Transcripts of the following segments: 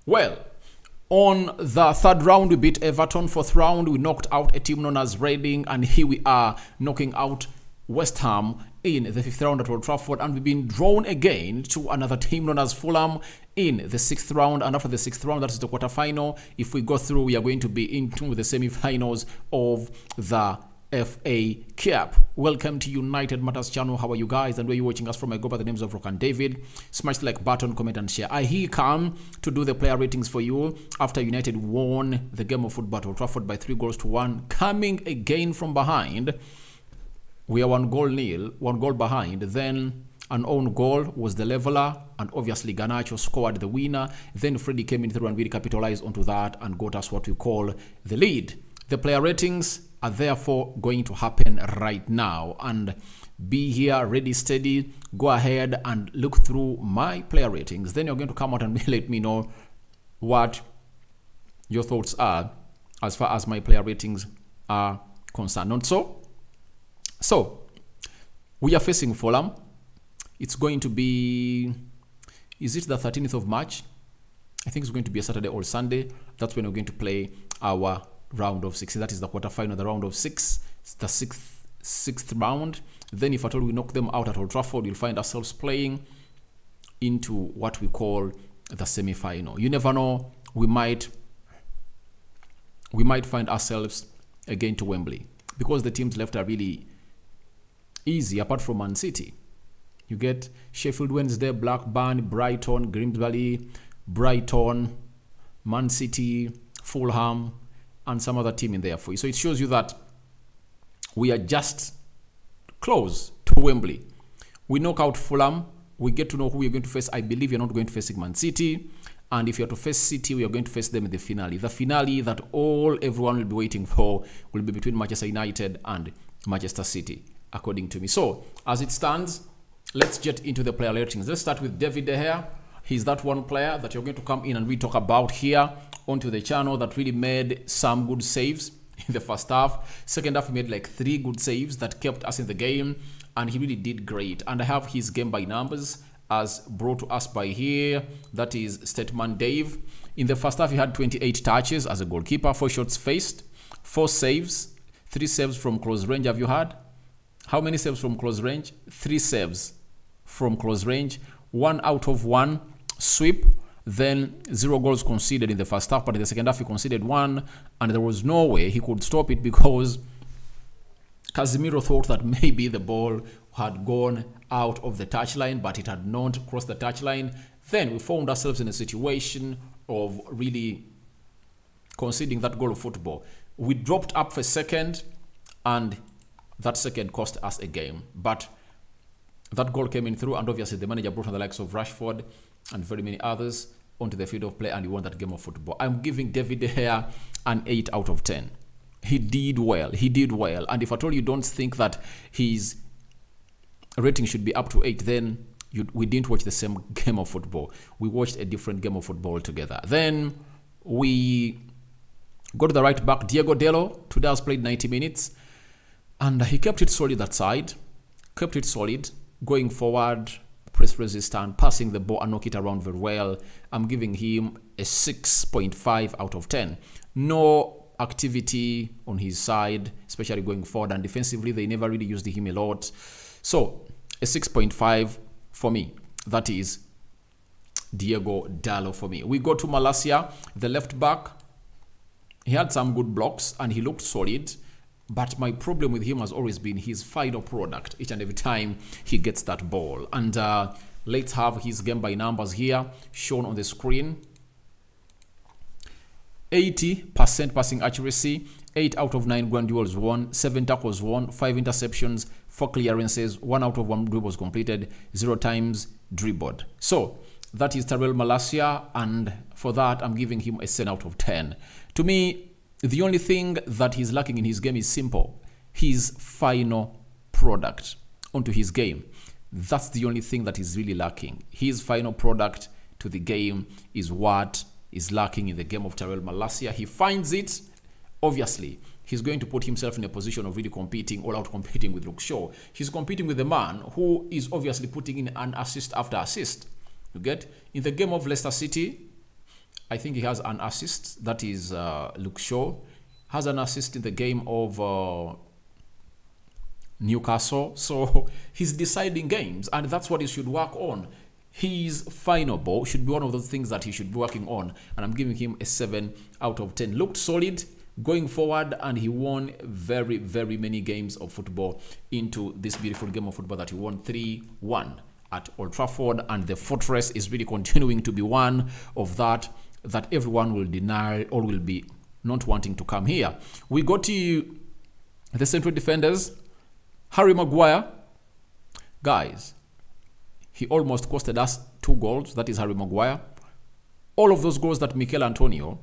Well, on the third round, we beat Everton. Fourth round, we knocked out a team known as Reading. And here we are knocking out West Ham in the fifth round at Old Trafford. And we've been drawn again to another team known as Fulham in the sixth round. And after the sixth round, that is the quarterfinal. If we go through, we are going to be into the semi-finals of the FA Cup. Welcome to United Matters channel. How are you guys? And where you watching us from? I go by the names of Rock and David. Smash the like button, comment and share. I here come to do the player ratings for you after United won the game of football at Old Trafford by 3-1, coming again from behind. We are one goal behind. Then an own goal was the leveler, and obviously Garnacho scored the winner. Then Freddy came in through and really capitalized onto that and got us what we call the lead. The player ratings are therefore going to happen right now, and be here ready, steady. Go ahead and look through my player ratings. Then you're going to come out and let me know what your thoughts are as far as my player ratings are concerned. Not so we are facing Fulham. It's going to be, is it the 13th of March? I think it's going to be a Saturday or Sunday. That's when we're going to play our round of 16. That is the quarterfinal, the round of 6, the sixth round. Then if at all we knock them out at Old Trafford, we'll find ourselves playing into what we call the semi-final. You never know, we might find ourselves again to Wembley, because the teams left are really easy apart from Man City. You get Sheffield Wednesday, Blackburn, Brighton, Grimsby, Brighton, Man City, Fulham, and some other team in there for you. So it shows you that we are just close to Wembley. We knock out Fulham. We get to know who we're going to face. I believe you're not going to face Man City. And if you're to face City, we are going to face them in the finale. The finale that everyone will be waiting for will be between Manchester United and Manchester City, according to me. So as it stands, let's get into the player ratings. Let's start with David De Gea. He's that one player that you're going to come in and we talk about here onto the channel that really made some good saves in the first half. Second half, he made like 3 good saves that kept us in the game, and he really did great. And I have his game by numbers as brought to us by here. That is Stateman Dave. In the first half, he had 28 touches as a goalkeeper, 4 shots faced, 4 saves, 3 saves from close range. Have you had? How many saves from close range? 3 saves from close range, 1 out of 1 sweep. Then 0 goals conceded in the first half, but in the second half he conceded 1, and there was no way he could stop it because Casemiro thought that maybe the ball had gone out of the touchline, but it had not crossed the touchline. Then we found ourselves in a situation of really conceding that goal of football. We dropped up for a second, and that second cost us a game. But that goal came in through, and obviously the manager brought on the likes of Rashford and very many others onto the field of play, and he won that game of football. I'm giving David De Gea an 8 out of 10. He did well. He did well. And if at all you don't think that his rating should be up to 8, then we didn't watch the same game of football. We watched a different game of football together. Then we go to the right back, Diego Delo. Today has played 90 minutes, and he kept it solid that side. Kept it solid. Going forward, press resistant, passing the ball and knock it around very well. I'm giving him a 6.5 out of 10. No activity on his side, especially going forward, and defensively they never really used him a lot. So a 6.5 for me. That is Diego Dallo for me. We go to Malacia, the left back. He had some good blocks and he looked solid. But my problem with him has always been his final product each and every time he gets that ball. And let's have his game by numbers here shown on the screen. 80% passing accuracy, 8 out of 9 ground duels won, 7 tackles won, 5 interceptions, 4 clearances, 1 out of 1 dribbles completed, 0 times dribbled. So that is Tyrell Malacia, and for that I'm giving him a 10 out of 10. To me, the only thing that he's lacking in his game is simple. His final product onto his game. That's the only thing that is really lacking. His final product to the game is what is lacking in the game of Tyrell Malacia. He finds it. Obviously, he's going to put himself in a position of really competing, all out competing with Luke Shaw. He's competing with a man who is obviously putting in an assist after assist. You get? In the game of Leicester City, I think he has an assist. That is Luke Shaw. Has an assist in the game of Newcastle. So he's deciding games, and that's what he should work on. His final ball should be one of those things that he should be working on, and I'm giving him a 7 out of 10. Looked solid going forward, and he won very, very many games of football into this beautiful game of football that he won 3-1 at Old Trafford, and the fortress is really continuing to be one of that everyone will deny or will be not wanting to come here. We go to the central defenders. Harry Maguire, guys, he almost costed us 2 goals. That is Harry Maguire. All of those goals that Mikel Antonio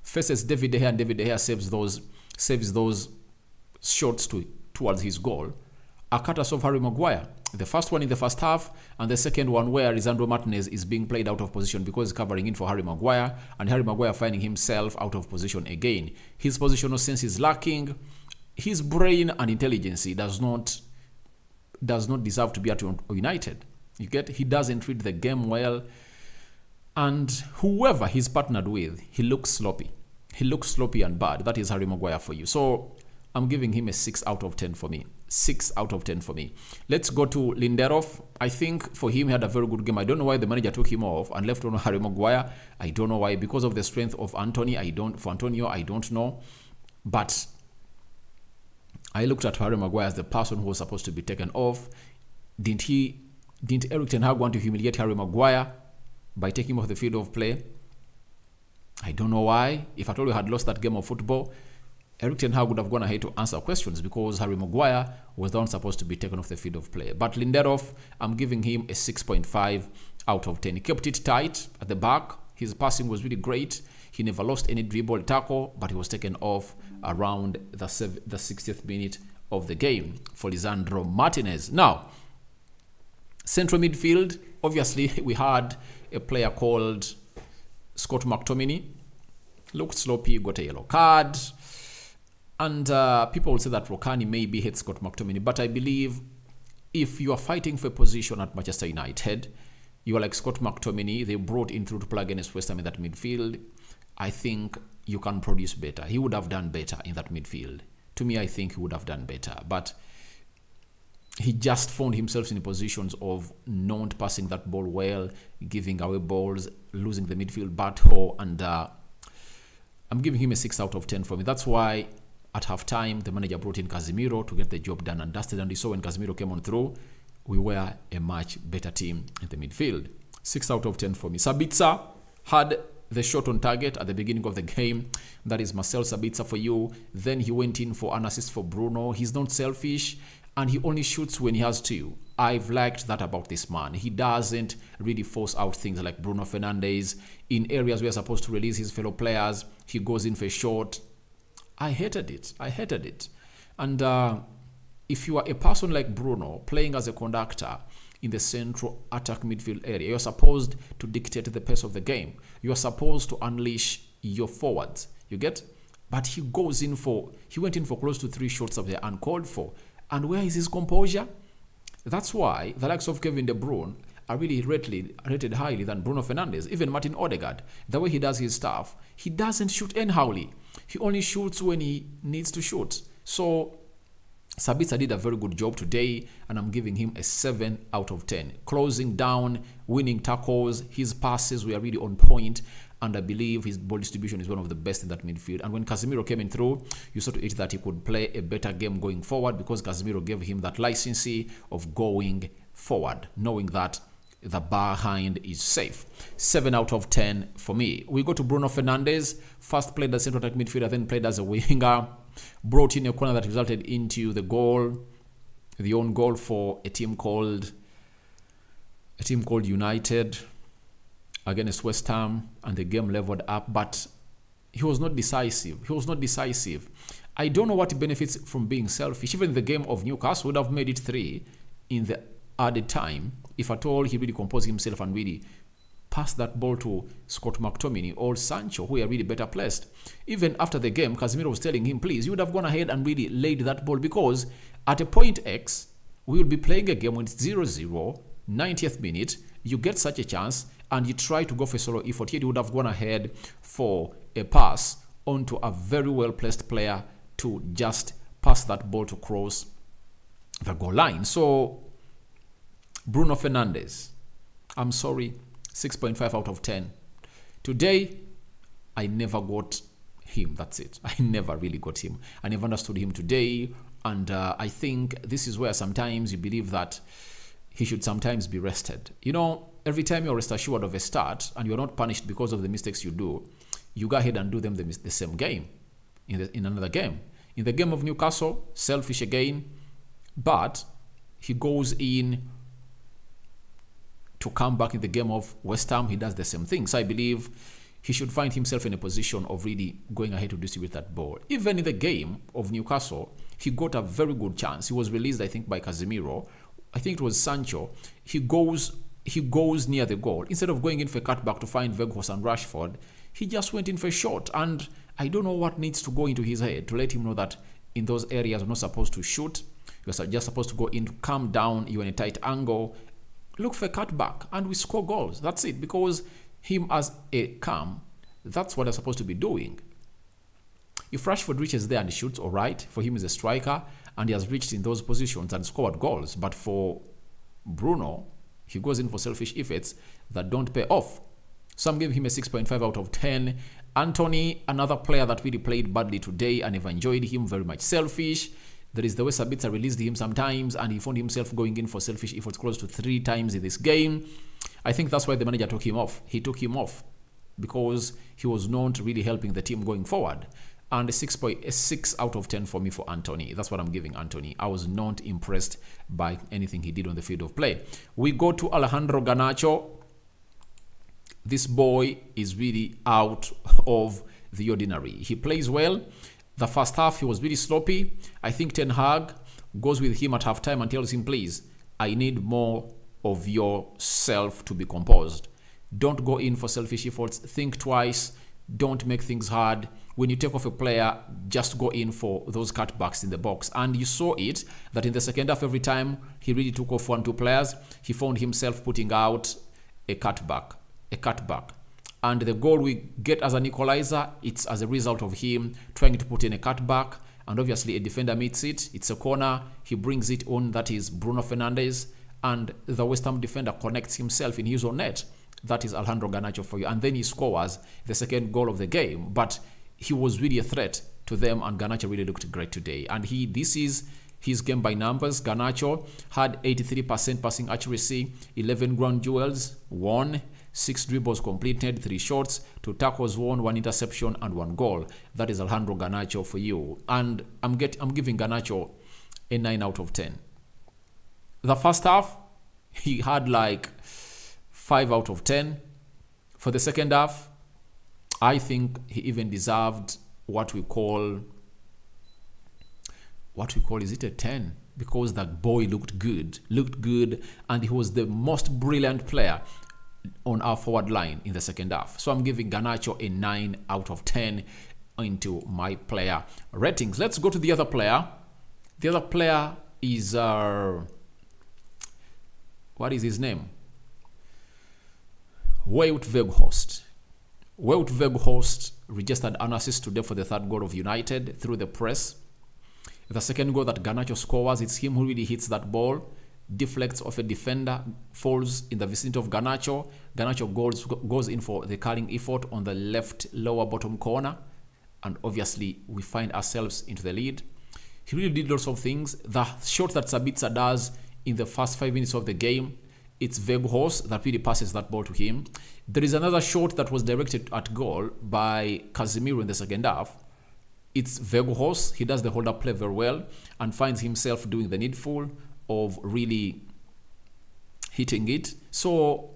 faces David De Gea, and David De Gea saves those shots towards his goal are courtesy of Harry Maguire. The first one in the first half, and the second one where Lisandro Martinez is being played out of position because he's covering in for Harry Maguire, and Harry Maguire finding himself out of position again. His positional sense is lacking. His brain and intelligence does not deserve to be at United. You get, he doesn't read the game well, and whoever he's partnered with, he looks sloppy. He looks sloppy and bad. That is Harry Maguire for you. So I'm giving him a 6 out of 10 for me. 6 out of 10 for me. Let's go to Lindelof. I think for him, he had a very good game. I don't know why the manager took him off and left on Harry Maguire. I don't know why. Because of the strength of Antonio, I don't know. But I looked at Harry Maguire as the person who was supposed to be taken off. Didn't Erik ten Hag want to humiliate Harry Maguire by taking him off the field of play? I don't know why. If at all we had lost that game of football, Erik ten Hag would have gone ahead to answer questions because Harry Maguire was the one supposed to be taken off the field of play. But Lindelof, I'm giving him a 6.5 out of 10. He kept it tight at the back. His passing was really great. He never lost any dribble tackle, but he was taken off around the 60th minute of the game for Lisandro Martinez. Now, central midfield, obviously, we had a player called Scott McTominay. Looked sloppy, got a yellow card. And people will say that Rokani maybe hates Scott McTominay. But I believe if you are fighting for a position at Manchester United, you are like Scott McTominay. They brought in through to play against West Ham in that midfield. I think you can produce better. He would have done better in that midfield. To me, I think he would have done better. But he just found himself in positions of not passing that ball well, giving away balls, losing the midfield battle, and I'm giving him a 6 out of 10 for me. That's why at halftime, the manager brought in Casemiro to get the job done and dusted, and we saw when Casemiro came on through, we were a much better team in the midfield. 6 out of 10 for me. Sabitzer had the shot on target at the beginning of the game. That is Marcel Sabitzer for you. Then he went in for an assist for Bruno. He's not selfish, and he only shoots when he has to. I've liked that about this man. He doesn't really force out things like Bruno Fernandes. In areas where you're supposed to release his fellow players, he goes in for a shot. I hated it. I hated it. And if you are a person like Bruno playing as a conductor in the central attack midfield area, you're supposed to dictate the pace of the game. You're supposed to unleash your forwards. You get? But he went in for close to 3 shots up there uncalled for. And where is his composure? That's why the likes of Kevin De Bruyne are really rated highly than Bruno Fernandes. Even Martin Odegaard, the way he does his stuff, he doesn't shoot anyhowly. He only shoots when he needs to shoot. So Sabitzer did a very good job today, and I'm giving him a 7 out of 10. Closing down, winning tackles, his passes were really on point, and I believe his ball distribution is one of the best in that midfield. And when Casemiro came in through, you saw to it that he could play a better game going forward because Casemiro gave him that licensee of going forward, knowing that the bar behind is safe. 7 out of 10 for me. We go to Bruno Fernandes. First played as central attack midfielder, then played as a winger. Brought in a corner that resulted into the goal, the own goal for a team called United against West Ham, and the game leveled up. But he was not decisive. I don't know what benefits from being selfish. Even the game of Newcastle would have made it 3 in the added time if at all he really composed himself and really passed that ball to Scott McTominay or Sancho, who are really better placed. Even after the game, Casemiro was telling him, please, you would have gone ahead and really laid that ball, because at a point X, we will be playing a game when it's 0-0, 90th minute, you get such a chance, and he tried to go for a solo effort, he would have gone ahead for a pass onto a very well-placed player to just pass that ball to cross the goal line. So Bruno Fernandes, I'm sorry, 6.5 out of 10. Today, I never got him. That's it. I never really got him. I never understood him today. And I think this is where sometimes you believe that he should sometimes be rested. You know, every time you're rest assured of a start and you're not punished because of the mistakes you do, you go ahead and do them the same game, in another game. In the game of Newcastle, selfish again, but he goes in to come back in the game of West Ham. He does the same thing. So I believe he should find himself in a position of really going ahead to distribute that ball. Even in the game of Newcastle, he got a very good chance. He was released, I think, by Casemiro. I think it was Sancho. He goes near the goal. Instead of going in for a cutback to find Weghorst and Rashford, he just went in for a shot. And I don't know what needs to go into his head to let him know that in those areas you're not supposed to shoot. You're just supposed to go in, calm down, you're in a tight angle, look for a cutback, and we score goals. That's it. Because him as a cam, that's what they're supposed to be doing. If Rashford reaches there and shoots, all right, for him as a striker, and he has reached in those positions and scored goals. But for Bruno, he goes in for selfish efforts that don't pay off. So I'm giving him a 6.5 out of 10. Anthony, another player that really played badly today. I never enjoyed him, very much selfish. There is the way Sabitzer released him sometimes, and he found himself going in for selfish efforts close to 3 times in this game. I think that's why the manager took him off. He took him off because he was not really helping the team going forward. And a 6 out of 10 for me for Anthony. That's what I'm giving Anthony. I was not impressed by anything he did on the field of play. We go to Alejandro Garnacho. This boy is really out of the ordinary. He plays well. The first half, he was really sloppy. I think Ten Hag goes with him at halftime and tells him, please, I need more of yourself to be composed. Don't go in for selfish efforts. Think twice. Don't make things hard. When you take off a player, just go in for those cutbacks in the box. And you saw it, that in the second half, every time he really took off 1-2 players, he found himself putting out a cutback. And the goal we get as an equalizer, it's as a result of him trying to put in a cutback. And obviously a defender meets it. It's a corner. He brings it on. That is Bruno Fernandes. And the West Ham defender connects himself in his own net. That is Alejandro Garnacho for you. And then he scores the second goal of the game. But he was really a threat to them, and Garnacho really looked great today. And this is his game by numbers. Garnacho had 83% passing accuracy, 11 ground duels, 1, 6 dribbles completed, 3 shots, 2 tackles won, 1 interception, and 1 goal. That is Alejandro Garnacho for you. And I'm giving Garnacho a 9 out of 10. The first half, he had like 5 out of 10. For the second half, I think he even deserved what we call, is it a 10? Because that boy looked good, and he was the most brilliant player on our forward line in the second half. So I'm giving Garnacho a 9 out of 10 into my player ratings. Let's go to the other player. The other player is, what is his name? Weghorst. Weghorst registered an assist today for the third goal of United through the press. The second goal that Garnacho scores, it's him who really hits that ball, deflects off a defender, falls in the vicinity of Garnacho. Garnacho goes in for the curling effort on the left lower bottom corner, and obviously we find ourselves into the lead. He really did lots of things. The shot that Sabitzer does in the first 5 minutes of the game, it's Weghorst that really passes that ball to him. There is another shot that was directed at goal by Casemiro in the second half. It's Weghorst. He does the hold-up play very well and finds himself doing the needful of really hitting it. So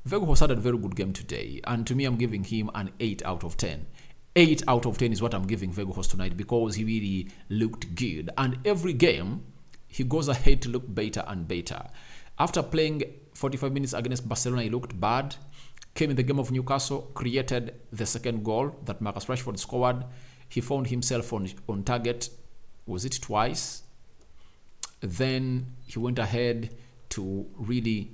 Weghorst had a very good game today. And to me, I'm giving him an 8 out of 10. 8 out of 10 is what I'm giving Weghorst tonight because he really looked good. And every game, he goes ahead to look better and better. After playing 45 minutes against Barcelona, he looked bad. Came in the game of Newcastle, created the second goal that Marcus Rashford scored. He found himself on target, was it twice? Then he went ahead to really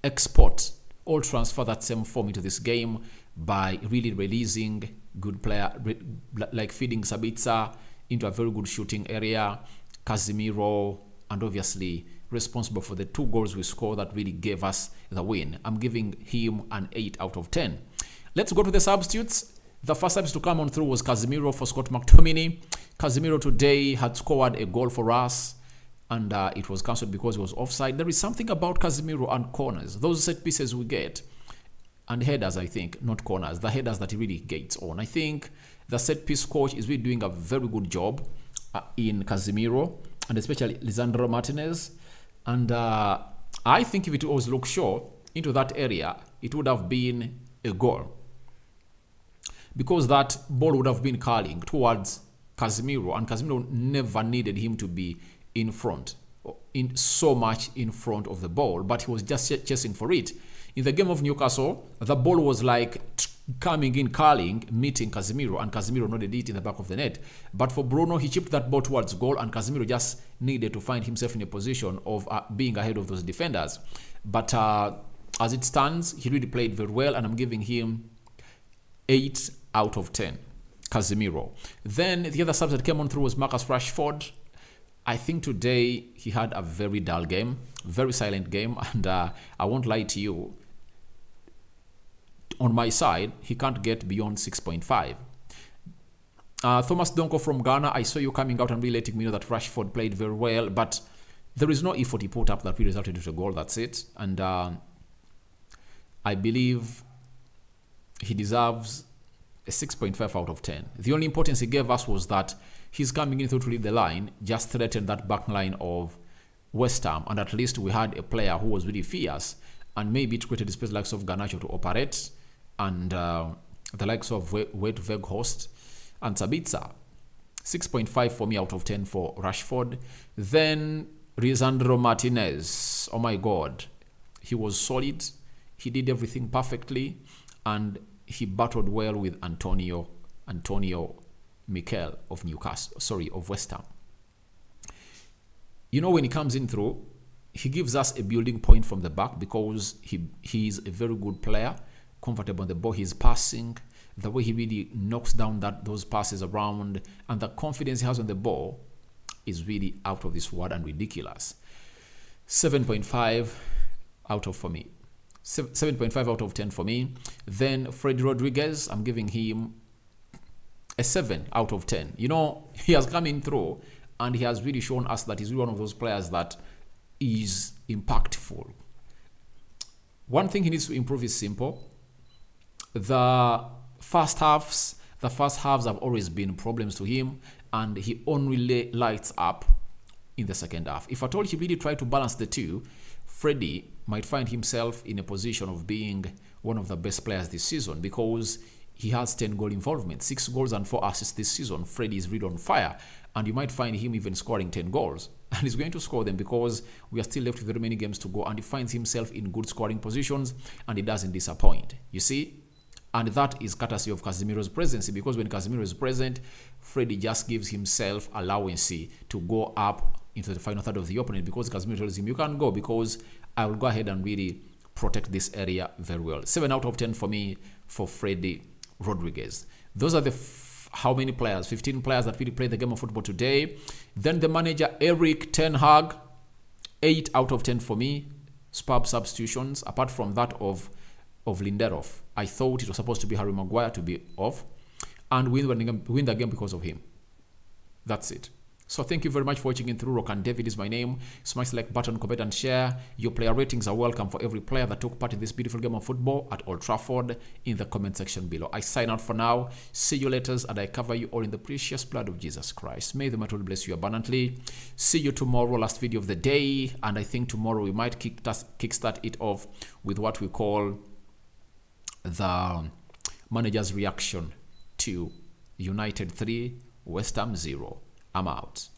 export all transfer that same form into this game by really releasing good player, like feeding Sabitzer into a very good shooting area, Casemiro, and obviously responsible for the 2 goals we scored that really gave us the win. I'm giving him an 8 out of 10. Let's go to the substitutes. The first substitute to come on through was Casemiro for Scott McTominay. Casemiro today had scored a goal for us, and it was cancelled because it was offside. There is something about Casemiro and corners. Those set pieces we get, and headers, I think, not corners, the headers that he really gets on. I think the set piece coach is really doing a very good job in Casemiro, and especially Lisandro Martinez. And I think if it was Luke Shaw into that area, it would have been a goal, because that ball would have been curling towards Casemiro, and Casemiro never needed him to be in front, in so much in front of the ball, but he was just chasing for it. In the game of Newcastle, the ball was like coming in, curling, meeting Casemiro, and Casemiro nodded it in the back of the net. But for Bruno, he chipped that ball towards goal, and Casemiro just needed to find himself in a position of being ahead of those defenders. But as it stands, he really played very well, and I'm giving him 8 out of 10. Casemiro. Then the other sub that came on through was Marcus Rashford. I think today he had a very dull game, very silent game, and I won't lie to you, on my side, he can't get beyond 6.5. Thomas Donko from Ghana, I saw you coming out and really letting me know that Rashford played very well, but there is no effort he put up that really resulted into a goal, that's it. And I believe he deserves a 6.5 out of 10. The only importance he gave us was that he's coming in through to lead the line, just threatened that back line of West Ham, and at least we had a player who was really fierce, and maybe it created the space likes of Garnacho to operate, and the likes of Weghorst and Sabitzer. 6.5 for me out of 10 for Rashford. Then Lisandro Martinez, oh my God, he was solid, he did everything perfectly, and he battled well with Antonio Mikel of of West Ham. You know, when he comes in through, he gives us a building point from the back, because he's a very good player, comfortable on the ball, he's passing, the way he really knocks down those passes around, and the confidence he has on the ball is really out of this world and ridiculous. 7.5 out of for me. 7.5 out of 10 for me. Then Freddy Rodriguez, I'm giving him a 7 out of 10. You know, he has come in through, and he has really shown us that he's really one of those players that is impactful. One thing he needs to improve is simple. The first halves have always been problems to him, and he only lights up in the second half. If at all he really tried to balance the two, Freddy might find himself in a position of being one of the best players this season, because he has 10 goal involvement, 6 goals and 4 assists this season. Freddy is really on fire, and you might find him even scoring 10 goals. And he's going to score them, because we are still left with very many games to go, and he finds himself in good scoring positions, and he doesn't disappoint. You see? And that is courtesy of Casemiro's presence, because when Casemiro is present, Freddy just gives himself allowance to go up into the final third of the opponent, because Casemiro tells him, you can't go, because I will go ahead and really protect this area very well. 7 out of 10 for me for Freddy Rodriguez. Those are the how many players? 15 players that really played the game of football today. Then the manager, Erik ten Hag, 8 out of 10 for me. Superb substitutions, apart from that of Lindelof. I thought it was supposed to be Harry Maguire to be off, and win the game because of him. That's it. So thank you very much for watching in through. Rock and David is my name. Smash the like button, comment and share. Your player ratings are welcome for every player that took part in this beautiful game of football at Old Trafford in the comment section below. I sign out for now. See you later, and I cover you all in the precious blood of Jesus Christ. May the Lord bless you abundantly. See you tomorrow, last video of the day, and I think tomorrow we might kickstart it off with what we call the manager's reaction to United 3, West Ham 0. I'm out.